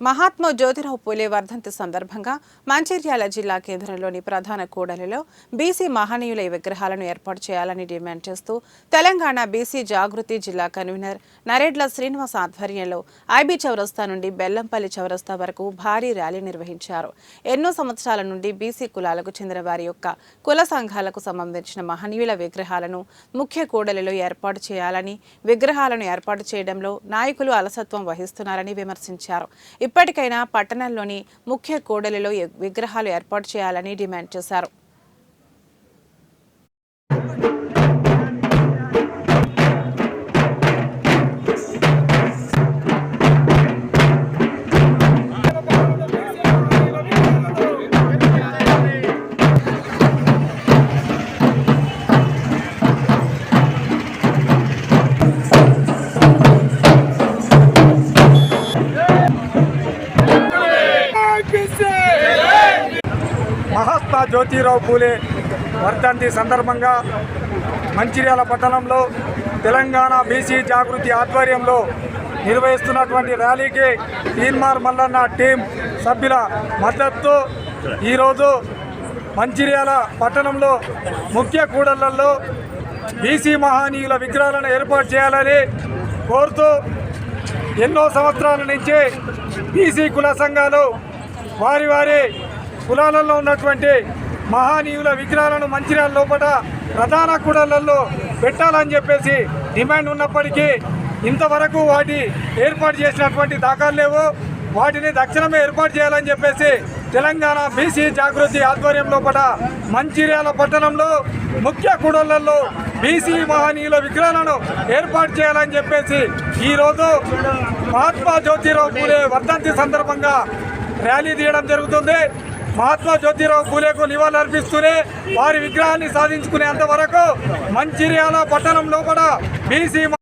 మహాత్మా జ్యోతిరావు పూలే వర్ధంతి సందర్భంగా మంచిర్యాల జిల్లా కేంద్రంలోని ప్రధాన కూడలిలో బీసీ మహనీయుల విగ్రహాలను ఏర్పాటు చేయాలని డిమాండ్ చేస్తూ తెలంగాణ బీసీ జాగృతి జిల్లా కన్వీనర్ నరేడ్ల శ్రీనివాస్ ఆధ్వర్యంలో ఐబీ చౌరస్తా నుండి బెల్లంపల్లి చౌరస్తా వరకు భారీ ర్యాలీ నిర్వహించారు. ఎన్నో సంవత్సరాల నుండి బీసీ కులాలకు చెందిన వారి యొక్క కుల సంఘాలకు సంబంధించిన మహనీయుల విగ్రహాలను ముఖ్య కూడలిలో ఏర్పాటు చేయాలని, విగ్రహాలను ఏర్పాటు చేయడంలో నాయకులు అలసత్వం వహిస్తున్నారని విమర్శించారు. ఇప్పటికైనా పట్టణంలోని ముఖ్య కూడలిలో విగ్రహాలు ఏర్పాటు చేయాలని డిమాండ్ చేశారు. మహాత్మా జ్యోతిరావు పూలే వర్ధంతి సందర్భంగా మంచిర్యాల పట్టణంలో తెలంగాణ బీసీ జాగృతి ఆధ్వర్యంలో నిర్వహిస్తున్నటువంటి ర్యాలీకి తీన్మార్ మల్లన్న టీం సభ్యుల మద్దతుతో ఈరోజు మంచిర్యాల పట్టణంలో ముఖ్య కూడళ్లలో బీసీ మహనీయుల విగ్రహాలను ఏర్పాటు చేయాలని కోరుతూ ఎన్నో సంవత్సరాల నుంచి బీసీ కుల సంఘాలు వారి కులాలలో ఉన్నటువంటి మహనీయుల విగ్రహాలను మంచిర్యాల లోపల ప్రధాన కూడళ్లలో పెట్టాలని చెప్పేసి డిమాండ్ ఉన్నప్పటికీ ఇంతవరకు వాటి ఏర్పాటు చేసినటువంటి దాఖలు లేవు. వాటిని తక్షణమే ఏర్పాటు చేయాలని చెప్పేసి తెలంగాణ బీసీ జాగృతి ఆధ్వర్యం లోపల మంచిర్యాల పట్టణంలో ముఖ్య కూడళ్లలో బీసీ మహనీయుల విగ్రహాలను ఏర్పాటు చేయాలని చెప్పేసి ఈరోజు మహాత్మా జ్యోతిరావు పూలే వర్ధంతి సందర్భంగా ర్యాలీ తీయడం జరుగుతుంది. మహాత్మా జ్యోతిరావు పూలేకు నివాళులర్పిస్తూనే వారి విగ్రహాన్ని సాధించుకునేంత వరకు మంచిర్యాల పట్టణం లోపల బీసీ